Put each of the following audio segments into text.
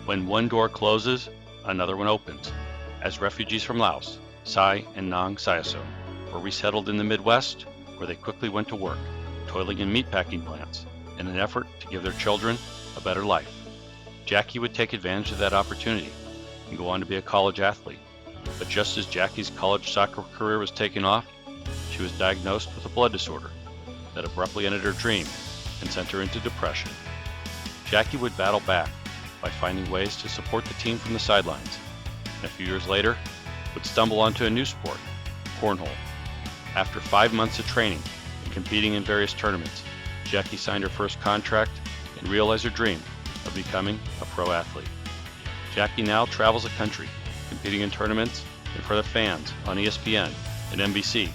When one door closes, another one opens. As refugees from Laos, Sai and Nang Sayasone were resettled in the Midwest, where they quickly went to work, toiling in meatpacking plants, in an effort to give their children a better life. Jackie would take advantage of that opportunity and go on to be a college athlete. But just as Jackie's college soccer career was taking off, she was diagnosed with a blood disorder that abruptly ended her dream and sent her into depression. Jackie would battle back by finding ways to support the team from the sidelines, and a few years later would stumble onto a new sport, cornhole. After 5 months of training and competing in various tournaments, Jackie signed her first contract and realized her dream of becoming a pro athlete. Jackie now travels the country, competing in tournaments in front of fans on ESPN and NBC,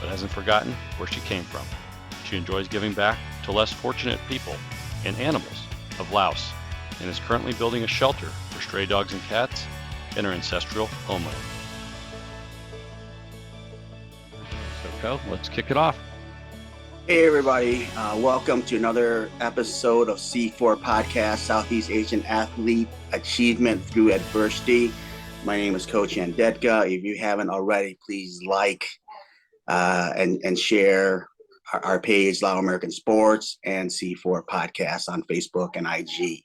but hasn't forgotten where she came from. She enjoys giving back to less fortunate people and animals of Laos, and is currently building a shelter for stray dogs and cats in her ancestral homeland. So, let's kick it off. Hey everybody, welcome to another episode of C4 Podcast, Southeast Asian Athlete Achievement Through Adversity. My name is Coach Andetka. If you haven't already, please like and share our page, Lao American Sports, and C4 Podcast on Facebook and IG.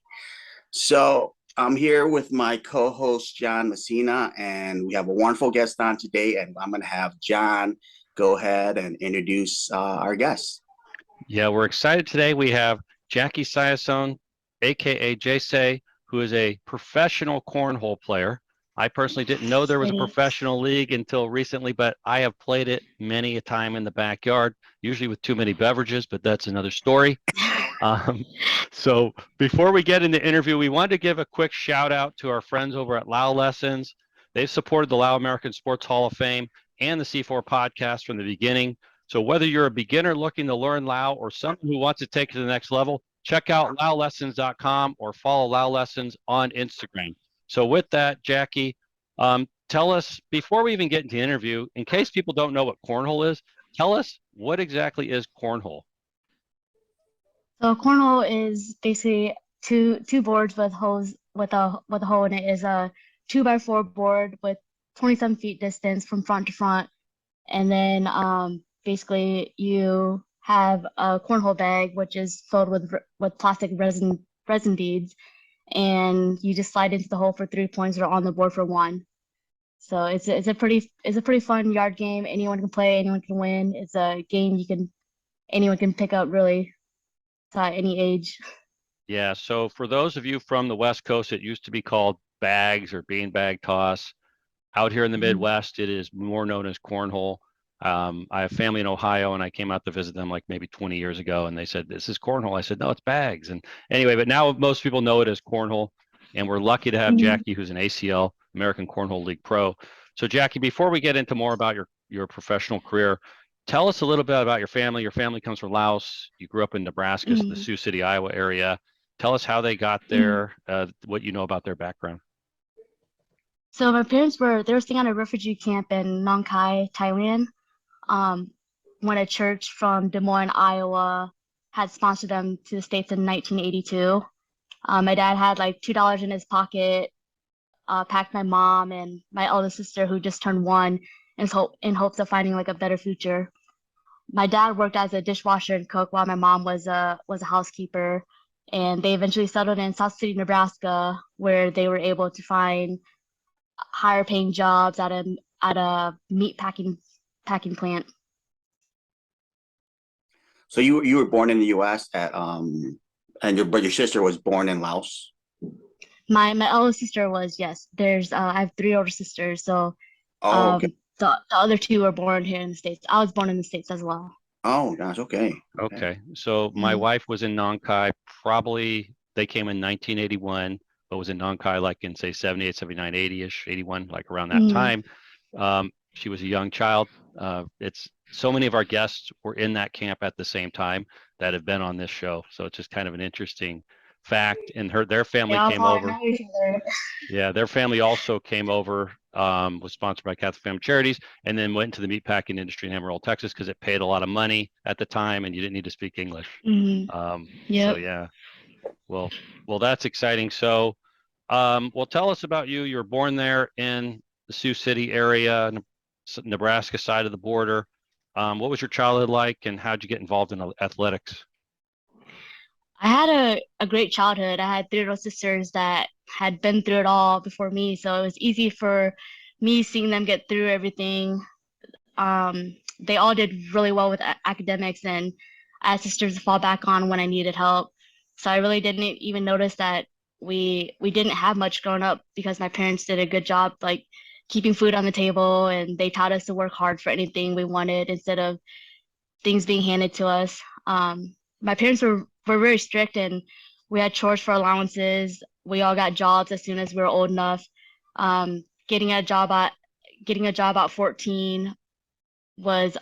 So I'm here with my co-host, John Messina, and we have a wonderful guest on today, and I'm going to have John go ahead and introduce our guest. Yeah, we're excited today. We have Jackie Sayasone, aka JSay, who is a professional cornhole player. I personally didn't know there was a professional league until recently, but I have played it many a time in the backyard, usually with too many beverages, but that's another story. So before we get into the interview, we wanted to give a quick shout out to our friends over at Lao Lessons. They've supported the Lao American Sports Hall of Fame and the C4 podcast from the beginning. So whether you're a beginner looking to learn Lao or someone who wants to take it to the next level, check out laolessons.com or follow Lao Lessons on Instagram. So with that, Jackie, tell us, before we even get into the interview, in case people don't know what cornhole is, tell us what exactly is cornhole. So cornhole is basically two boards with holes with a hole in it. Is a 2x4 board with 27 feet distance from front to front, and then basically you have a cornhole bag which is filled with plastic resin beads, and you just slide into the hole for 3 points or on the board for 1. So it's a pretty fun yard game. Anyone can play, anyone can win. It's a game anyone can pick up really at any age. Yeah, so for those of you from the West Coast, it used to be called bags or beanbag toss. Out here in the Midwest, it is more known as cornhole. I have family in Ohio, and I came out to visit them like maybe 20 years ago, and they said, "This is cornhole." I said, "No, it's bags." And anyway, but now most people know it as cornhole, and we're lucky to have Jackie, who's an ACL, American Cornhole League pro. So Jackie, before we get into more about your professional career, tell us a little bit about your family. Your family comes from Laos. You grew up in Nebraska, the Sioux City, Iowa area. Tell us how they got there, what you know about their background. So my parents were staying at a refugee camp in Nang Sayasone, Thailand. When a church from Des Moines, Iowa, had sponsored them to the States in 1982. My dad had like $2 in his pocket, packed my mom and my eldest sister, who just turned 1, in hopes of finding like a better future. My dad worked as a dishwasher and cook while my mom was a housekeeper, and they eventually settled in South City, Nebraska, where they were able to find higher paying jobs at a meat packing plant. So you were born in the U.S. but your sister was born in Laos. My eldest sister was, yes. I have 3 older sisters, so okay. The other 2 were born here in the States. I was born in the States as well. Oh gosh, okay. Okay, so my wife was in Nang Kai. Probably they came in 1981, but was in Nang Kai like in say 78, 79, 80-ish, 81, like around that time. She was a young child. It's so many of our guests were in that camp at the same time that have been on this show. So it's just kind of an interesting fact. And their family came over. Yeah, their family also came over, was sponsored by Catholic Family Charities, and then went into the meatpacking industry in Amarillo, Texas, because it paid a lot of money at the time, and you didn't need to speak English. So yeah, well, that's exciting. So Well, tell us about you. You were born there in the Sioux City area, Nebraska side of the border. What was your childhood like, and how'd you get involved in athletics? I had a great childhood. I had three little sisters that had been through it all before me, so it was easy for me seeing them get through everything. They all did really well with academics, and I had sisters to fall back on when I needed help. So I really didn't even notice that we didn't have much growing up because my parents did a good job like keeping food on the table, and they taught us to work hard for anything we wanted instead of things being handed to us. My parents were very strict, and we had chores for allowances. We all got jobs as soon as we were old enough. Um, getting a job at 14 was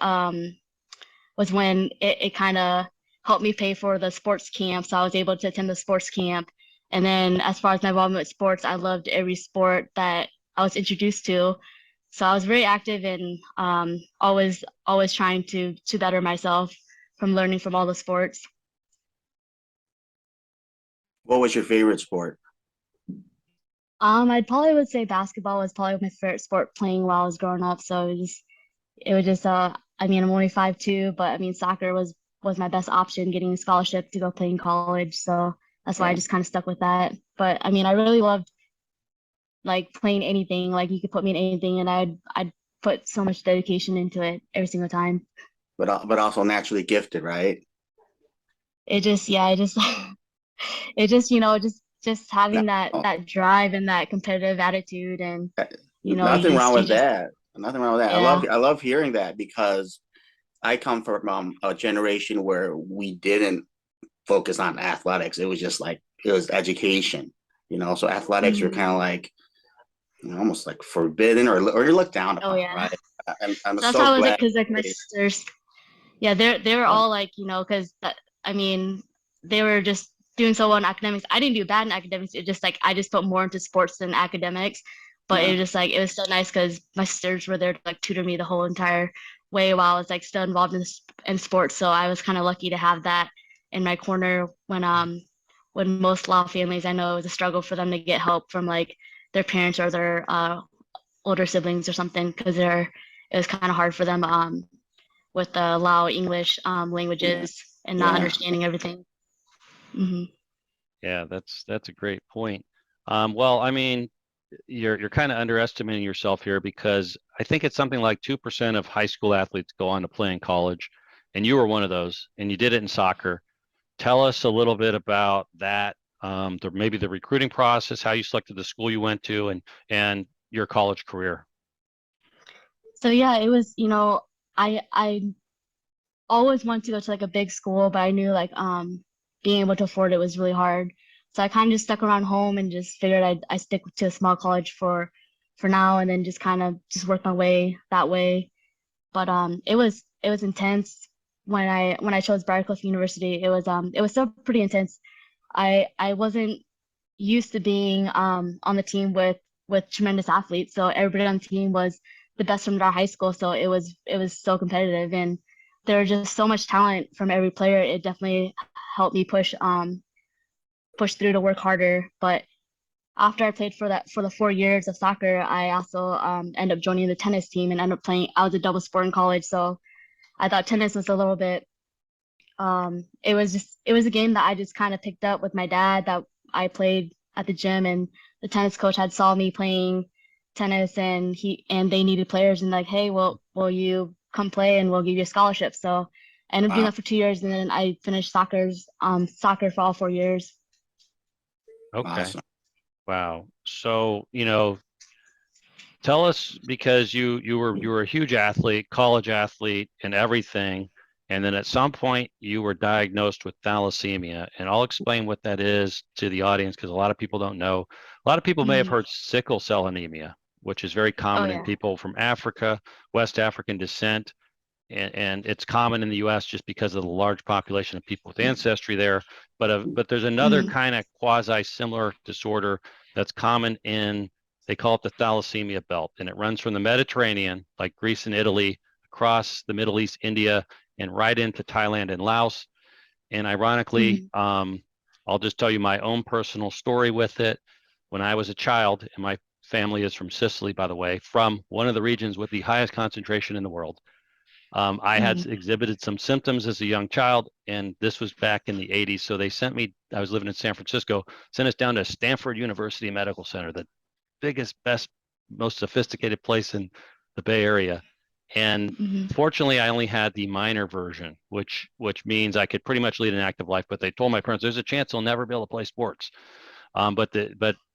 was when it kind of helped me pay for the sports camp. So I was able to attend the sports camp. And then as far as my involvement with sports, I loved every sport that I was introduced to. So I was very active and always trying to better myself from learning from all the sports. What was your favorite sport? I probably would say basketball was probably my favorite sport playing while I was growing up. So it was just I mean, I'm only 5'2", but I mean soccer was my best option, getting a scholarship to go play in college. So that's why I Yeah. just kind of stuck with that. But I mean, I really loved like playing anything. Like you could put me in anything, and I'd put so much dedication into it every single time. But also naturally gifted, right? It just yeah, it just it just just No, having that drive and that competitive attitude, and nothing wrong you with just that. Nothing wrong with that. yeah. I love hearing that because I come from a generation where we didn't focus on athletics. It was just like it was education, so athletics were Mhm. kind of like almost like forbidden or you looked down Oh upon, yeah. right? I'm So that's so how it was like, glad. because like my sisters, yeah, they're Yeah, all like, because I mean, they were just doing so well in academics. I didn't do bad in academics. It just like I just put more into sports than academics. But it yeah. was just like it was so nice because my sisters were there to like tutor me the whole entire way while I was like still involved in sports. So I was kind of lucky to have that in my corner when most Lao families, I know it was a struggle for them to get help from like their parents or their older siblings or something because it was kind of hard for them with the Lao English Yeah, languages and not yeah. understanding everything. Hmm. Yeah, that's a great point. Well, I mean, you're kind of underestimating yourself here because I think it's something like 2% of high school athletes go on to play in college, and you were one of those, and you did it in soccer. Tell us a little bit about that, maybe the recruiting process, how you selected the school you went to, and your college career. So yeah, it was, I always wanted to go to like a big school, but I knew like being able to afford it was really hard. So I kind of just stuck around home and just figured I stick to a small college for now, and then just kind of just work my way that way. But it was intense when I chose Briarcliff University. It was still pretty intense. I wasn't used to being on the team with tremendous athletes. So everybody on the team was the best from our high school. So it was so competitive, and there was just so much talent from every player. It definitely helped me push through to work harder. But after I played for the 4 years of soccer, I also ended up joining the tennis team and ended up playing. I was a double sport in college, so I thought tennis was a little bit. It was a game that I just kind of picked up with my dad that I played at the gym, and the tennis coach had saw me playing tennis, and they needed players, and like, hey, well, will you come play and we'll give you a scholarship? So I ended up doing Wow, that for 2 years, and then I finished soccer for all 4 years. Okay. awesome. Wow. So, tell us because you were a huge athlete, college athlete, and everything, and then at some point you were diagnosed with thalassemia, and I'll explain what that is to the audience because a lot of people don't know. A lot of people may have Mhm. heard sickle cell anemia, which is very Oh common in yeah. people from Africa, West African descent, and it's common in the U.S. just because of the large population of people with ancestry there. But there's another Mhm. kind of quasi similar disorder that's common in, they call it the thalassemia belt, and it runs from the Mediterranean, like Greece and Italy, across the Middle East, India, and right into Thailand and Laos. And ironically, Mhm. I'll just tell you my own personal story with it. when I was a child, and my family is from Sicily, by the way, from one of the regions with the highest concentration in the world. I had exhibited some symptoms as a young child, and this was back in the 80s. So they sent me, I was living in San Francisco, sent us down to Stanford University Medical Center, the biggest, best, most sophisticated place in the Bay Area. And fortunately, I only had the minor version, which means I could pretty much lead an active life. But they told my parents there's a chance I'll never be able to play sports. But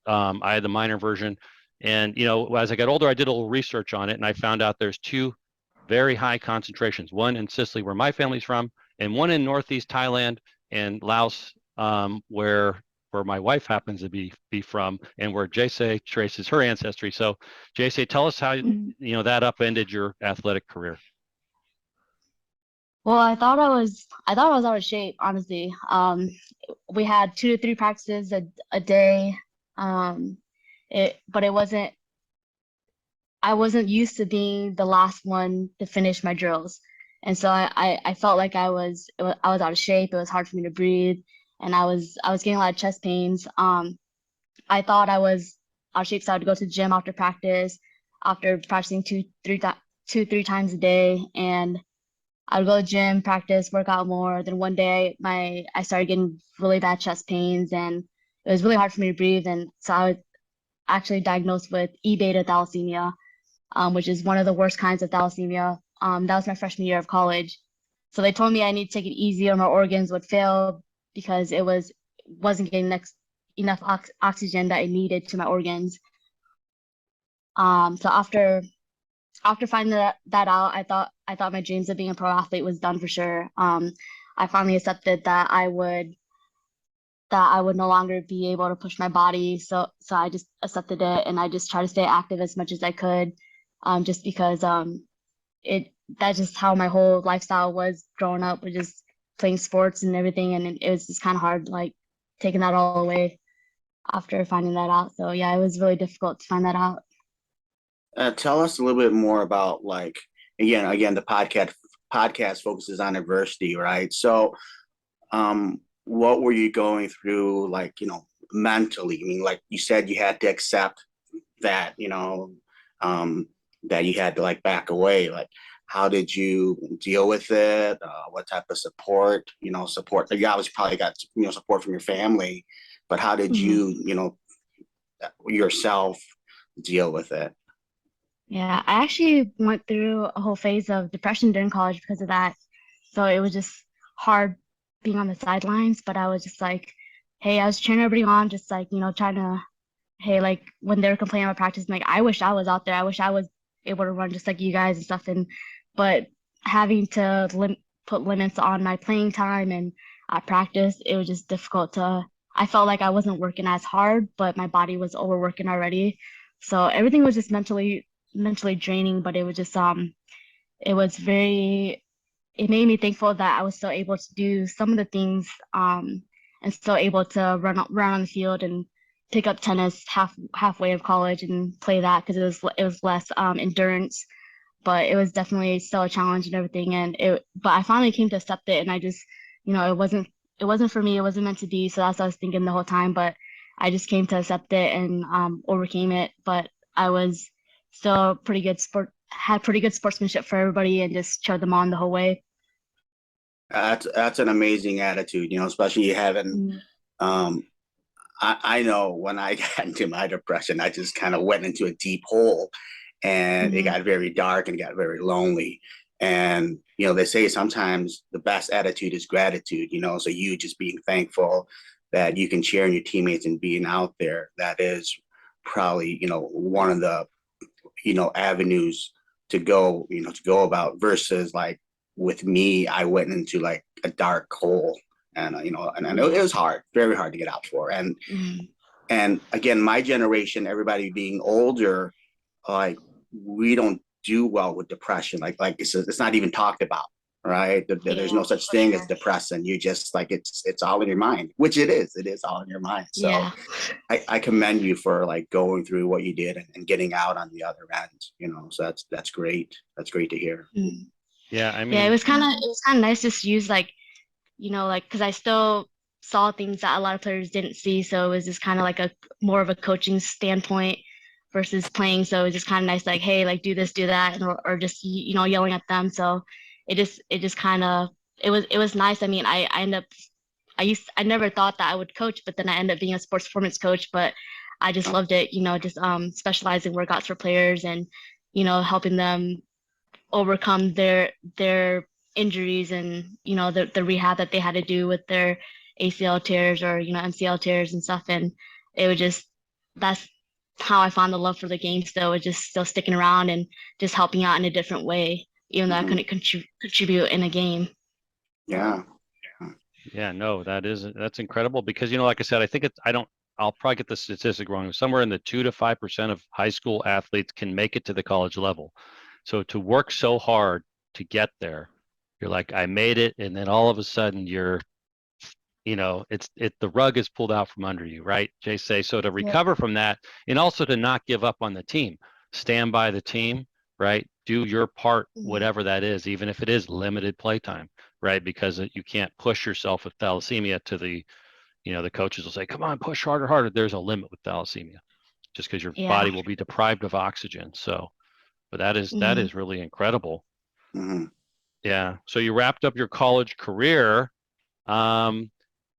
I had the minor version, and as I got older, I did a little research on it, and I found out there's two very high concentrations. One in Sicily, where my family's from, and one in northeast Thailand and Laos, where my wife happens to be from, and where Jayce traces her ancestry. So, Jayce, tell us how that upended your athletic career. Well, I thought I was out of shape, honestly. We had 2 to 3 practices a day. But it wasn't. I wasn't used to being the last one to finish my drills, and so I felt like I was out of shape. It was hard for me to breathe, and I was getting a lot of chest pains. I thought I was out of shape, so I would go to the gym after practice, after practicing 3 times a day, and I would go to the gym, practice, work out more. Then one day, I started getting really bad chest pains, and it was really hard for me to breathe. And so I was actually diagnosed with E-beta thalassemia, which is one of the worst kinds of thalassemia. That was my freshman year of college. So they told me I need to take it easy or my organs would fail because it wasn't getting enough oxygen that it needed to my organs. So after finding that out, I thought my dreams of being a pro athlete was done for sure. I finally accepted that I would no longer be able to push my body. So I just accepted it, and I just tried to stay active as much as I could, just because that's just how my whole lifestyle was growing up, with just playing sports and everything, and it was just kind of hard, like taking that all away after finding that out. So yeah, it was really difficult to find that out. Tell us a little bit more about, like, again, the podcast focuses on adversity, right? So, what were you going through, like, mentally? I mean, like you said, you had to accept that, that you had to, like, back away. Like, how did you deal with it? What type of support? Support. You obviously probably got support from your family, but how did you, yourself deal with it? Yeah, I actually went through a whole phase of depression during college because of that. So it was just hard being on the sidelines, but I was just like, hey, I was cheering everybody on, just like, trying to, hey, like when they were complaining about practice, I'm like, I wish I was out there. I wish I was able to run just like you guys and stuff. But having to put limits on my playing time and at practice, it was just difficult I felt like I wasn't working as hard, but my body was overworking already. So everything was just mentally draining, but it was just it made me thankful that I was still able to do some of the things, and still able to run on the field and pick up tennis halfway of college and play that, because it was less endurance, but it was definitely still a challenge and everything. But I finally came to accept it, and I just, it wasn't for me, it wasn't meant to be. So that's what I was thinking the whole time, but I just came to accept it and overcame it. But I was still had pretty good sportsmanship for everybody and just cheered them on the whole way. That's an amazing attitude, especially having. I know when I got into my depression, I just kind of went into a deep hole, and it got very dark and got very lonely. And they say sometimes the best attitude is gratitude. So you just being thankful that you can cheer on your teammates and being out there, that is probably one of the avenues to go about, versus like with me, I went into like a dark hole, and and I know it was hard, very hard to get out for. And again, my generation, everybody being older, like, we don't do well with depression. Like it's not even talked about, right? There's no such thing as depression. You just, like, it's all in your mind, which it is all in your mind. So yeah. I commend you for, like, going through what you did and getting out on the other end, so that's great. That's great to hear. Yeah, I mean, yeah, it was kind of nice just to use, like, like, because I still saw things that a lot of players didn't see. So it was just kind of like a more of a coaching standpoint versus playing. So it was just kind of nice, like, hey, like do this, do that, or just yelling at them. So it just kind of it was nice. I mean, I end up I never thought that I would coach, but then I ended up being a sports performance coach. But I just loved it, just specializing workouts for players and helping them overcome their injuries and the rehab that they had to do with their ACL tears or MCL tears and stuff. And it was just that's how I found the love for the game. Still, was just still sticking around and just helping out in a different way, even though I couldn't contribute in a game. Yeah. Yeah, no, that's incredible because like I said, I think I'll probably get the statistic wrong. Somewhere in the 2 to 5% of high school athletes can make it to the college level. So to work so hard to get there, you're like, I made it, and then all of a sudden the rug is pulled out from under you, right? Jay say so to recover from that, and also to not give up on the team, stand by the team, right? Do your part, whatever that is, even if it is limited playtime, right? Because you can't push yourself with thalassemia to the coaches will say, come on, push harder, harder. There's a limit with thalassemia just because your body will be deprived of oxygen. So, but that is really incredible. Mm-hmm. Yeah. So you wrapped up your college career, and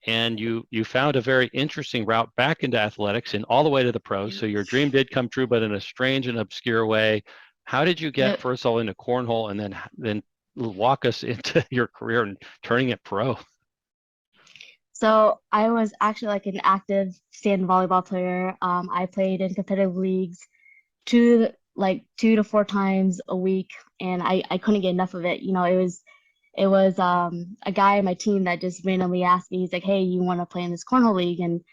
you found a very interesting route back into athletics and all the way to the pros. So your dream did come true, but in a strange and obscure way. How did you get first of all into cornhole, and then walk us into your career and turning it pro? So I was actually like an active sand volleyball player. I played in competitive leagues 2 to 4 times a week, and I couldn't get enough of it. It was a guy on my team that just randomly asked me. He's like, "Hey, you want to play in this cornhole league?" And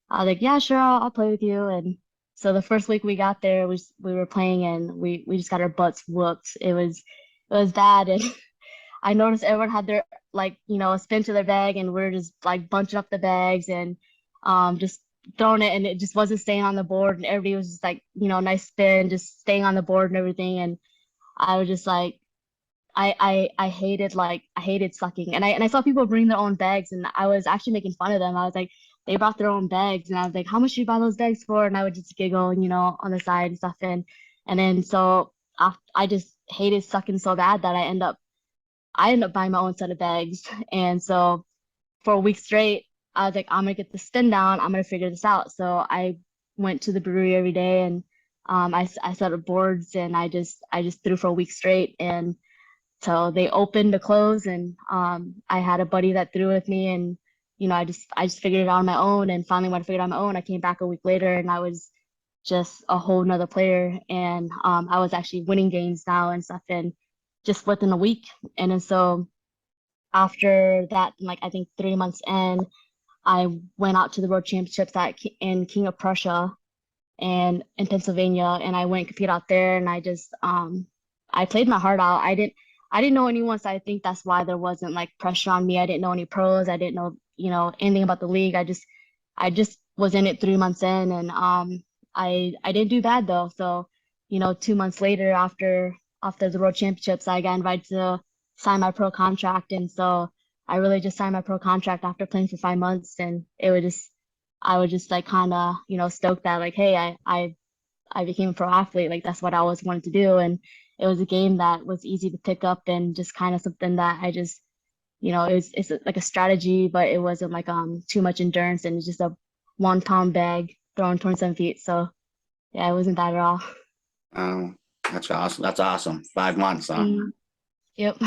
I was like, "Yeah, sure, I'll play with you." And so the first week we got there, we were playing, and we just got our butts whooped. It was bad, and I noticed everyone had their a spin to their bag, and we're just like bunching up the bags and just throwing it, and it just wasn't staying on the board, and everybody was just like, nice spin, just staying on the board and everything. And I was just like, I hated sucking, and I saw people bring their own bags, and I was actually making fun of them. I was like, they brought their own bags, and I was like, how much do you buy those bags for? And I would just giggle, on the side and stuff, and then so I just hated sucking so bad that I ended up buying my own set of bags. And so for a week straight, I was like, I'm gonna get the spin down. I'm gonna figure this out. So I went to the brewery every day, and I set up boards, and I just threw for a week straight. And so they opened to close, and I had a buddy that threw with me, and I just figured it out on my own. And finally, when I figured it out on my own, I came back a week later, and I was just a whole nother player. And I was actually winning games now and stuff, and just within a week. And then so after that, like I think 3 months in, I went out to the World Championships in King of Prussia and in Pennsylvania, and I went and compete out there. And I played my heart out. I didn't know anyone, so I think that's why there wasn't like pressure on me. I didn't know any pros. I didn't know anything about the league. I just was in it 3 months in, and I didn't do bad though. So 2 months later, after the World Championships, I got invited to sign my pro contract. And so I really just signed my pro contract after playing for 5 months. And I was just like kind of, stoked that like, hey, I became a pro athlete. Like that's what I always wanted to do. And it was a game that was easy to pick up, and just kind of something that I just, it's like a strategy, but it wasn't like too much endurance, and it's just a 1 pound bag thrown 27 feet. So yeah, it wasn't that at all. That's awesome. That's awesome. 5 months, huh? Yep.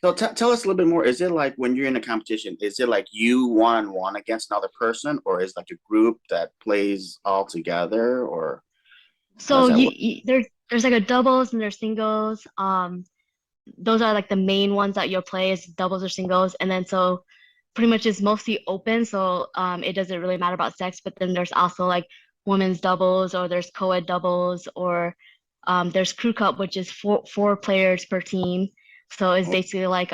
So tell us a little bit more. Is it like when you're in a competition, is it like you one-on-one against another person, or is it like a group that plays all together, or how does So that work? there's like a doubles and there's singles. Those are like the main ones that you'll play is doubles or singles, and then so pretty much it's mostly open. So it doesn't really matter about sex, but then there's also like women's doubles, or there's co-ed doubles, or there's crew cup, which is four players per team. So it's basically like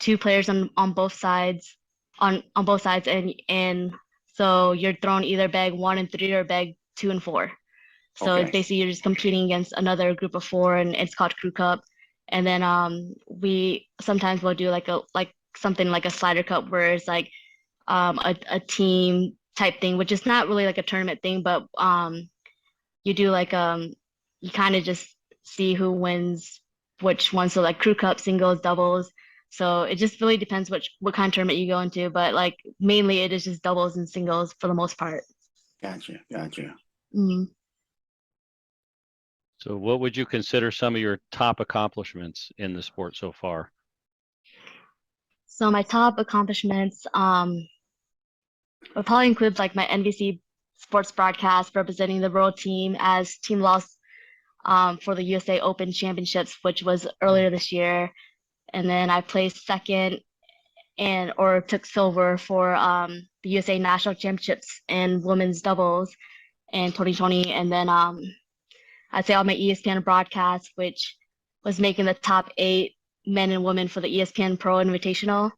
2 players on both sides, on both sides, and so you're thrown either bag 1 and 3 or bag 2 and 4. So it's Okay. basically you're just competing against another group of 4, and it's called crew cup. And then we sometimes will do like something like a slider cup, where it's like a team type thing, which is not really like a tournament thing, but you do like you kind of just see who wins which one. So like crew cup, singles, doubles. So it just really depends what kind of tournament you go into, but like mainly it is just doubles and singles for the most part. Gotcha, gotcha. Mm. So, what would you consider some of your top accomplishments in the sport so far? So my top accomplishments would probably include like my NBC sports broadcast representing the world team as Team Laos for the USA Open Championships, which was earlier this year. And then I placed second and or took silver for the USA National Championships in women's doubles in 2020. And then I'd say on my ESPN broadcast, which was making the top 8 men and women for the ESPN Pro Invitational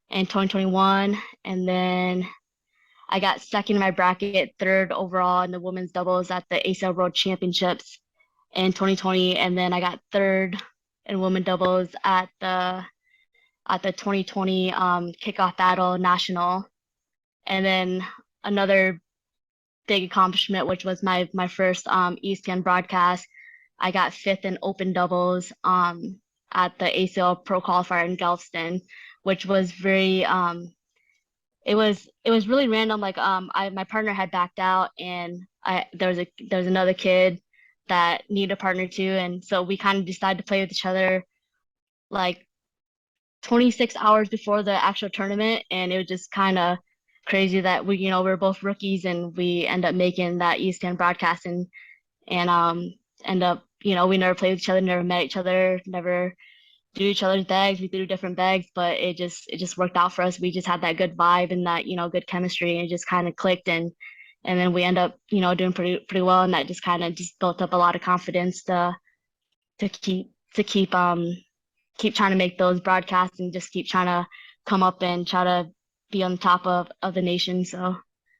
in 2021. And then I got second in my bracket, third overall in the women's doubles at the ACL World Championships in 2020, and then I got third in women doubles at the 2020 kickoff battle national, and then another big accomplishment, which was my first ESPN broadcast. I got fifth in open doubles at the ACL Pro Qualifier in Galveston, which was very it was really random. Like my partner had backed out, and I there was another kid that needed a partner too, and so we kind of decided to play with each other like 26 hours before the actual tournament, and it was just kind of crazy that we were both rookies and we end up making that ESPN broadcast and end up we never played with each other, never met each other, never do each other's bags. We threw different bags, but it just worked out for us. We just had that good vibe and that good chemistry, and it just kind of clicked, and then we end up doing pretty well, and that just kind of just built up a lot of confidence to keep trying to make those broadcasts and just keep trying to come up and try to be on top of the nation. So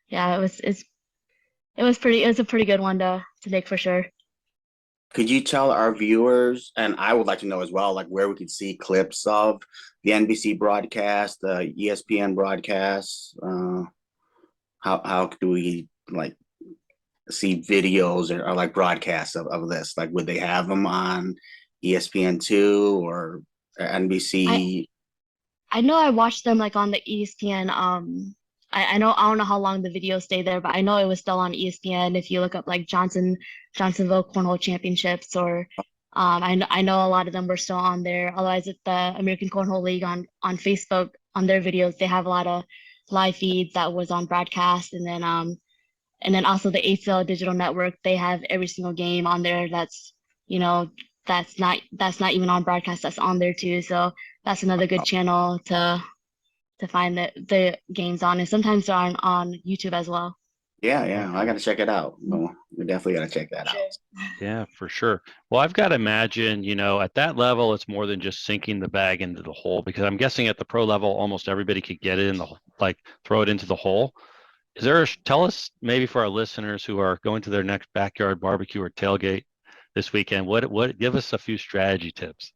yeah, it was a pretty good one to make for sure. Could you tell our viewers, and I would like to know as well, like where we could see clips of the NBC broadcast, the ESPN broadcast? How do we like see videos or like broadcasts of this? Like, would they have them on ESPN2 or I NBC? I know I watched them like on the ESPN. I don't know how long the videos stay there, but I know it was still on ESPN. If you look up like Johnsonville Cornhole Championships, or I know a lot of them were still on there. Otherwise, at the American Cornhole League on Facebook, on their videos, they have a lot of live feeds that was on broadcast, and then also the ACL Digital Network. They have every single game on there you know that's not even on broadcast. That's on there too. So that's another good channel to find the games on, and sometimes they're on YouTube as well. Yeah, yeah, I got to check it out. Well, we definitely got to check that out. Sure. Yeah, for sure. Well, I've got to imagine, at that level, it's more than just sinking the bag into the hole, because I'm guessing at the pro level, almost everybody could get it in like throw it into the hole. Tell us maybe for our listeners who are going to their next backyard barbecue or tailgate this weekend, give us a few strategy tips.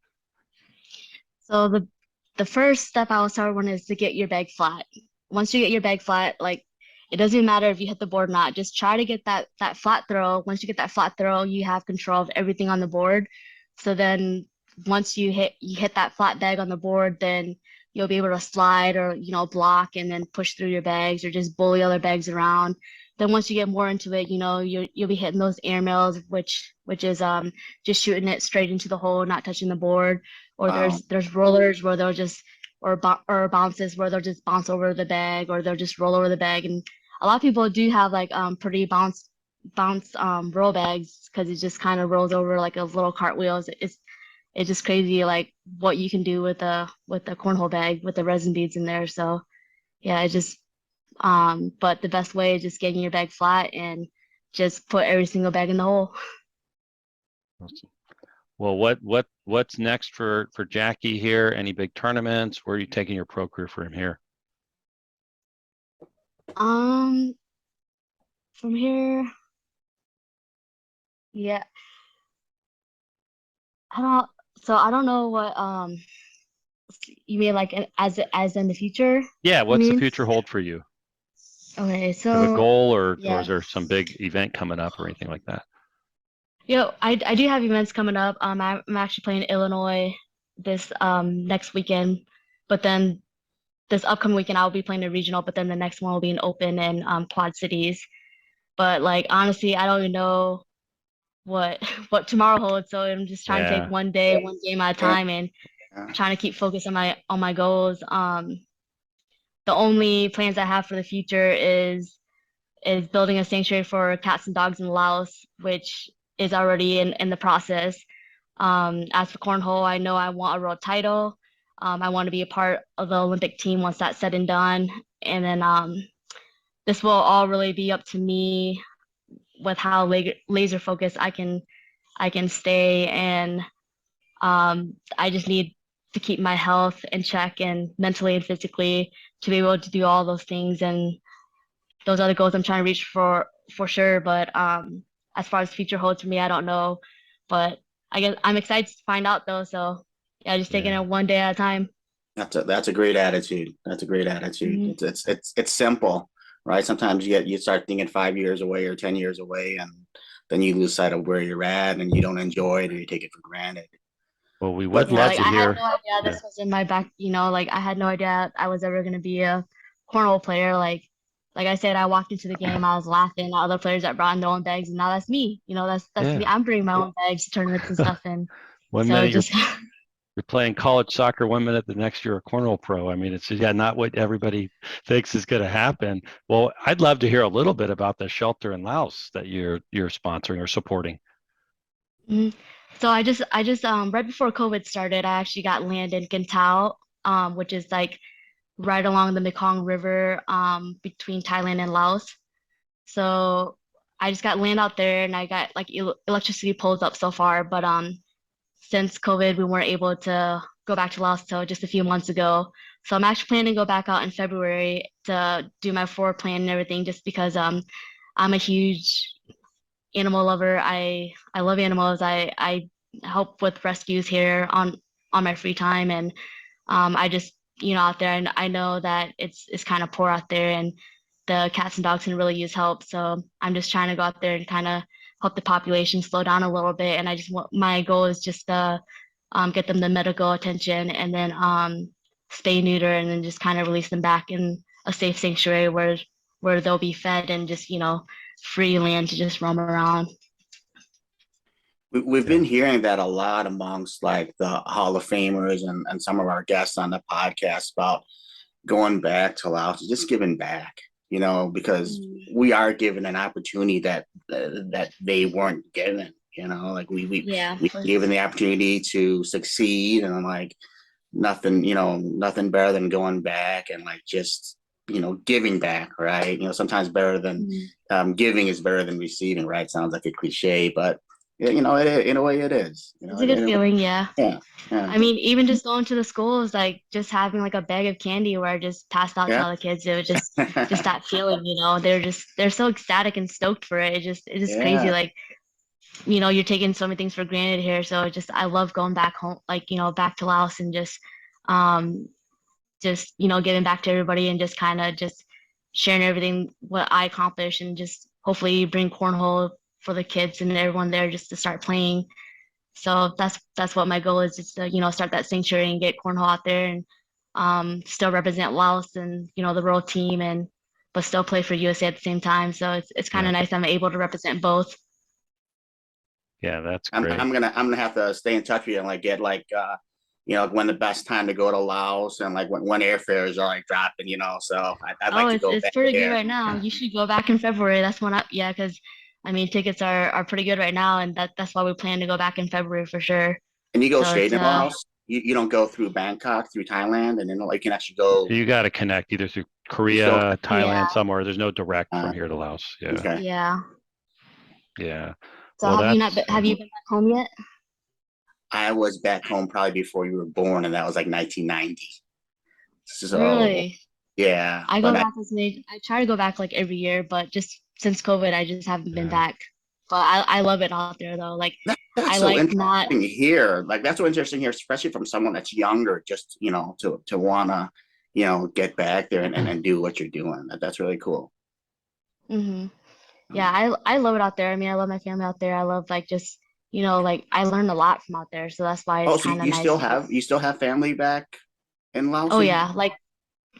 So the first step I would start one is to get your bag flat. Once you get your bag flat, like it doesn't matter if you hit the board or not. Just try to get that flat throw. Once you get that flat throw, you have control of everything on the board. So then once you hit that flat bag on the board, then you'll be able to slide or block and then push through your bags or just bully other bags around. Then once you get more into it, you'll be hitting those air mails, which is just shooting it straight into the hole, not touching the board. Or Wow. there's rollers where they'll just or bounces where they'll just bounce over the bag or they'll just roll over the bag. And a lot of people do have like pretty bounce roll bags because it just kind of rolls over like a little cartwheels. It's just crazy like what you can do with a cornhole bag with the resin beads in there. So yeah, it just but the best way is just getting your bag flat and just put every single bag in the hole. Awesome. Well, what's next for Jackie here? Any big tournaments? Where are you taking your pro career from here? Um, from here, yeah, I don't. So I don't know what You mean like as in the future? Yeah, You what's the mean? future hold for you? Okay, Have a so goal, or is yeah. there some big event coming up or anything like that? I do have events coming up. I'm actually playing Illinois this next weekend, but then this upcoming weekend I'll be playing a regional, but then the next one will be an open in Quad Cities. But like honestly, I don't even know what what tomorrow holds. So I'm just trying to take Yeah, one day, one game at a Yeah. time, and Yeah. trying to keep focused on my goals. The only plans I have for the future is building a sanctuary for cats and dogs in Laos, which is already in the process. As for cornhole, I know I want a world title. I want to be a part of the Olympic team once that's said and done. And then this will all really be up to me with how laser focused I can stay, and I just need to keep my health in check and mentally and physically to be able to do all those things. And those are the goals I'm trying to reach for sure. But as far as future holds for me, I don't know. But I guess I'm excited to find out though. So yeah, just taking yeah, it one day at a time. That's a great attitude. That's a great attitude. Hmm. It's simple, right? Sometimes you start thinking 5 years away or 10 years away, and then you lose sight of where you're at, and you don't enjoy it or you take it for granted. well, we would But Yeah, love like to I had hear. no idea Yeah, this was in my back, like I had no idea I was ever gonna be a cornhole player. Like I said, I walked into the game, I was laughing at other players that brought in their own bags, and now that's me. That's me. yeah. I'm bringing my own bags to tournaments and stuff, and One so minute just you're playing college soccer, 1 minute the next you're a cornhole pro. I mean, it's yeah, not what everybody thinks is going to happen. Well, I'd love to hear a little bit about the shelter in Laos that you're sponsoring or supporting. Mhm. So I just right before COVID started, I actually got land in Kintao, which is like right along the Mekong River, between Thailand and Laos. So I just got land out there, and I got like electricity poles up so far. But since COVID, we weren't able to go back to Laos till just a few months ago. So I'm actually planning to go back out in February to do my floor plan and everything, just because I'm a huge animal lover. I love animals. I help with rescues here on my free time, and I just out there, and I know that it's kind of poor out there, and the cats and dogs can really use help. So I'm just trying to go out there and kind of help the population slow down a little bit. And I just want my goal is just to get them the medical attention, and then spay neuter, and then just kind of release them back in a safe sanctuary where they'll be fed and just free land to just roam around. we've Yeah, been hearing that a lot amongst like the Hall of Famers and some of our guests on the podcast about going back to Laos, just giving back, because Mm. we are given an opportunity that they weren't given. Like Yeah, we given the opportunity to succeed, and I'm like nothing, nothing better than going back and like just giving back, right? Sometimes better than mm, giving is better than receiving, right? Sounds like a cliche, but in a way it is. it's a good feeling. Yeah. Yeah, yeah, I mean, even just going to the schools, like just having like a bag of candy where I just passed out to yeah. all the kids, it was just that feeling, they're so ecstatic and stoked for it. It's just crazy. Yeah. Like, you're taking so many things for granted here. So I love going back home, like, back to Laos, and um, giving back to everybody, and just kind of just sharing everything what I accomplished, and just hopefully bring cornhole for the kids and everyone there just to start playing. So that's what my goal is, just to start that sanctuary and get cornhole out there, and still represent Laos and the world team, and but still play for USA at the same time. So it's kind yeah, of nice I'm able to represent both. yeah. That's I'm great. I'm gonna I'm gonna have to stay in touch with you and like get like when the best time to go to Laos and like when airfares are like dropping, so I'd Oh, like to it's go it's back pretty good there. right now. You should go back in February. That's when yeah, because I mean tickets are pretty good right now, and that's why we plan to go back in February for sure. And you go So straight it's in Laos. You don't go through Bangkok, through Thailand, and then like, you can actually go. You got to connect either through You still Korea, Thailand, yeah, somewhere. There's no direct uh, from here to Laos. Yeah, okay. yeah. yeah. So Well, have you been back home yet? I was back home probably before you were born, and that was like 1990. So Really? yeah, I go but back I try to go back like every year, but just since COVID, I just haven't been yeah. back. But I love it out there though. Like That's I so like not. interesting here. Like that's so interesting here, especially from someone that's younger, just to wanna, get back there and do what you're doing. That's really cool. Hmm. Yeah, I love it out there. I mean, I love my family out there. I love like just like I learned a lot from out there, so that's why Oh, it's so kind of you nice still to just. have family back in Laos? Oh yeah, like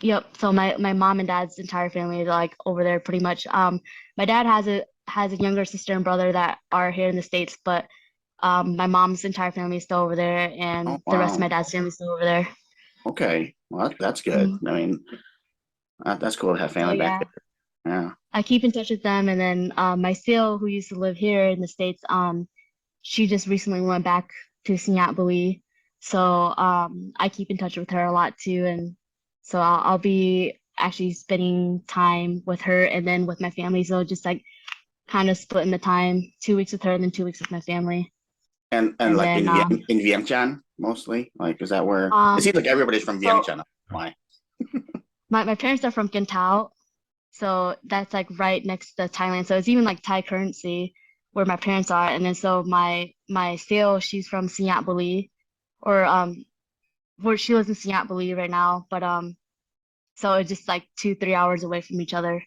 yep. So my mom and dad's entire family are like over there pretty much. My dad has a younger sister and brother that are here in the States, but my mom's entire family is still over there, Oh, and the rest of my wow. dad's family is still over there. Okay. Well, that's good. Mhm. I mean, that's cool to have So family back yeah, there. Yeah. I keep in touch with them, and then my seal, who used to live here in the States, she just recently went back to Sinyat, so I keep in touch with her a lot too, and so I'll be actually spending time with her and then with my family, so just like kind of splitting the time, 2 weeks with her and then 2 weeks with my family, And and like then in Vientiane mostly? Like, is that where it um seems like everybody's from so Vientiane? Why? my parents are from Gentao, so that's like right next to Thailand, so it's even like Thai currency where my parents are, and then so my seal, she's from Sinyat, or where she lives in Sinyat right now, but so it's just like 2-3 hours away from each other.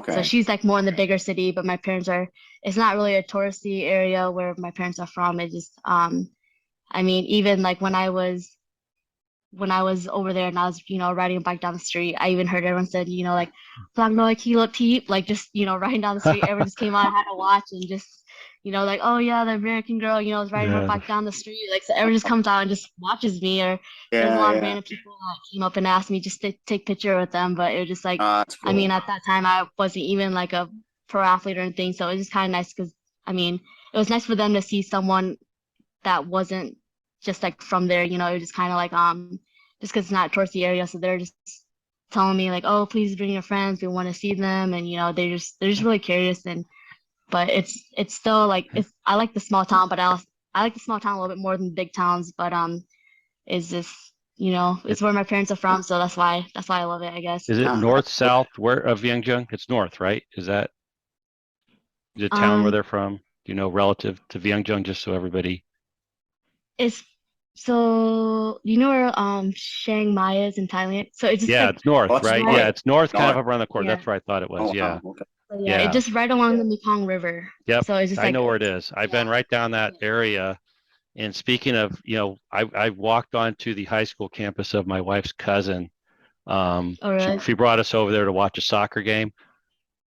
So Okay. she's like more in the bigger city, but my parents are. It's not really a touristy area where my parents are from. It just I mean, even like when I was over there and I was riding a bike down the street, I even heard everyone said like "Phlang Noi Kilo Teep," like just riding down the street. Everyone just came on and had to watch and just like, oh yeah, the American girl is riding her Yeah. bike down the street. Like, so everyone just comes out and just watches me. Or there's a Yeah, lot of yeah. random people that came up and asked me just to take picture with them, but it was just like, That's I mean, cool. at that time I wasn't even like a pro athlete or anything, so it was just kind of nice because I mean it was nice for them to see someone that wasn't just like from there, it was just kind of like just because it's not a touristy area, so they're just telling me like, oh, please bring your friends, we want to see them, and they're just really curious. And but it's still like I like the small town, but I like the small town a little bit more than the big towns, but it's just It, it's where my parents are from, so that's why I love it, I guess. is it Ah, north, that's cool. south, where of Vientiane? It's north, right? Is that the town where um they're from? Do you know relative to Vientiane, just so everybody? it's so where Chiang Mai is in Thailand, so it's just Yeah, like it's north, Oh, it's right? Yeah, north. right. it's north, kind of North. up around the corner. Yeah. That's where I thought it was. Oh, Yeah, wow. Okay. So yeah, it's yeah, just right along the Mekong River. yep. So it's just I like, know where it is. I've been yeah, right down that yeah. area. And speaking of, I walked onto the high school campus of my wife's cousin. Oh She really? she brought us over there to watch a soccer game,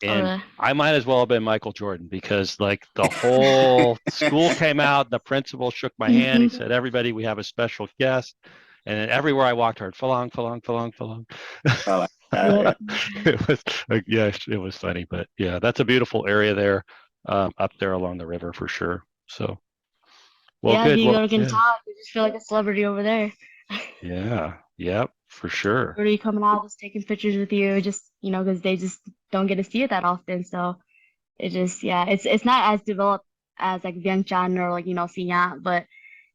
Oh and really? I might as well have been Michael Jordan because like the whole school came out, the principal shook my hand. He said, "Everybody, we have a special guest." And then everywhere I walked, I heard "Falong, Falong, Falong, Falong." Oh, yeah, Yep. yeah. It was like, yeah, it was funny, but yeah, that's a beautiful area there, up there along the river for sure. So, well, Yeah, if good. you Well, go to yeah, Kentucky, you just feel like a celebrity over there. yeah, yep, for sure. Everybody coming out, just taking pictures with you, just because they just don't get to see it that often. So it just, yeah, it's not as developed as like Vientiane or like Sinyat, but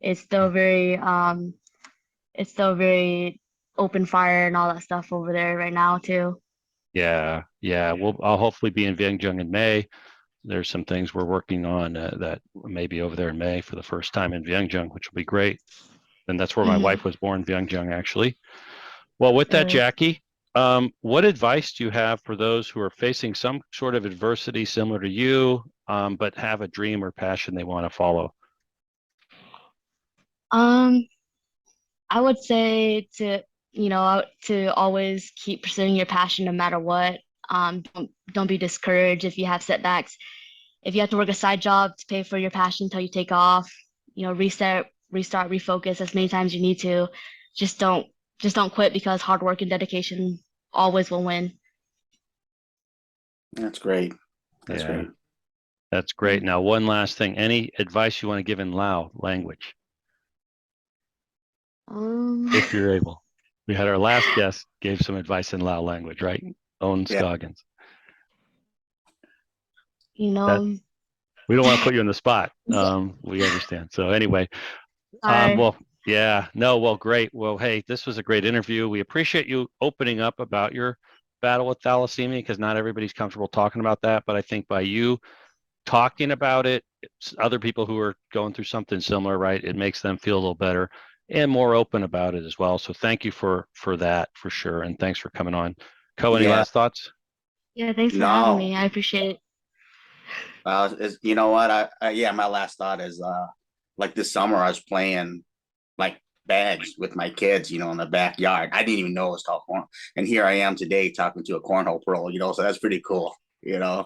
it's still very it's still very open fire and all that stuff over there right now too. Yeah, yeah. Well, I'll hopefully be in Vientiane in May. There's some things we're working on that may be over there in May for the first time in Vientiane, which will be great. And that's where my Hmm. wife was born, Vientiane, actually. Well, with that, Really. Jackie, what advice do you have for those who are facing some sort of adversity similar to you, but have a dream or passion they want to follow? Um, I would say to always keep pursuing your passion no matter what. Don't be discouraged if you have setbacks. If you have to work a side job to pay for your passion until you take off, reset, restart, refocus as many times you need to. Just don't just don't quit because hard work and dedication always will win. That's great. That's Yeah, great. that's great. Mm. Now, one last thing. Any advice you want to give in Lao language, Um, if you're able? We had our last guest gave some advice in Lao language, right? Owen Yeah. Scoggins. you That know, we don't want to put you on the spot. We understand. So anyway, sorry. well, yeah, no, well, great. Well, hey, this was a great interview. We appreciate you opening up about your battle with thalassemia because not everybody's comfortable talking about that. But I think by you talking about it, it's other people who are going through something similar, right? It makes them feel a little better and more open about it as well. So thank you for that for sure. And thanks for coming on. Any Yeah. last thoughts? Yeah, thanks for having No. me. I appreciate it. You know what? Yeah, my last thought is like this summer I was playing like bags with my kids, in the backyard. I didn't even know it was called cornhole. And here I am today talking to a cornhole pro, so that's pretty cool. Yeah.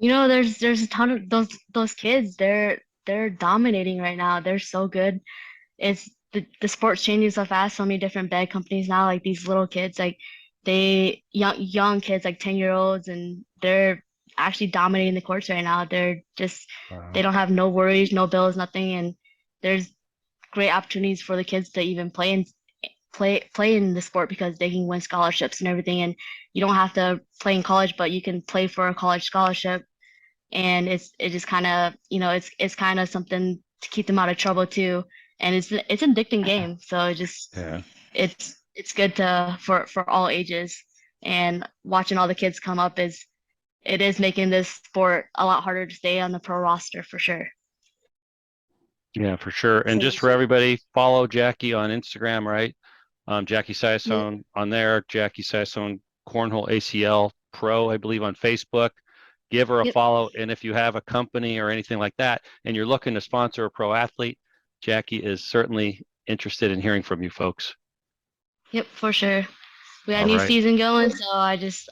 There's a ton of those kids. They're dominating right now. They're so good. It's the sport's changing so fast. So many different bag companies now. Like these little kids, like young kids, like 10-year-olds, and they're actually dominating the courts right now. They're just they don't have no worries, no bills, nothing, and there's great opportunities for the kids to even play in the sport because they can win scholarships and everything. And you don't have to play in college, but you can play for a college scholarship. And it's just kind of it's kind of something to keep them out of trouble too. And it's an addicting game, so it's good for all ages. And watching all the kids come up is making this sport a lot harder to stay on the pro roster for sure. Yeah, for sure. And just for everybody, follow Jackie on Instagram, right? Jackie Sayasone on there, Jackie Sayasone Cornhole ACL Pro, I believe, on Facebook. Give her a follow. And if you have a company or anything like that, and you're looking to sponsor a pro athlete, Jackie is certainly interested in hearing from you folks. Yep, for sure. We got a new season going, so I just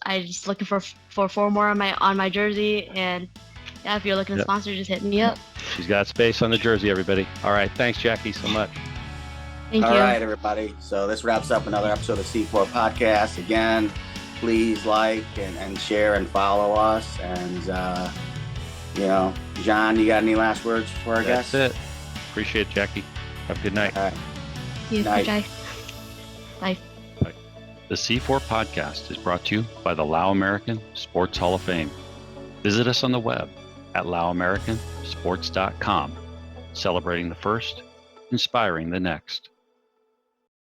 looking for 4 more on my jersey. And yeah, if you're looking to sponsor, just hit me up. She's got space on the jersey, everybody. All right. Thanks, Jackie, so much. Thank you. All right, everybody. So this wraps up another episode of C4 Podcast. Again, please like and share and follow us. And, John, you got any last words for our guests? That's it. Appreciate it, Jackie. Have a good night. All right. You too. Bye. The C4 Podcast is brought to you by the Lao American Sports Hall of Fame. Visit us on the web at laoamericansports.com, celebrating the first, inspiring the next.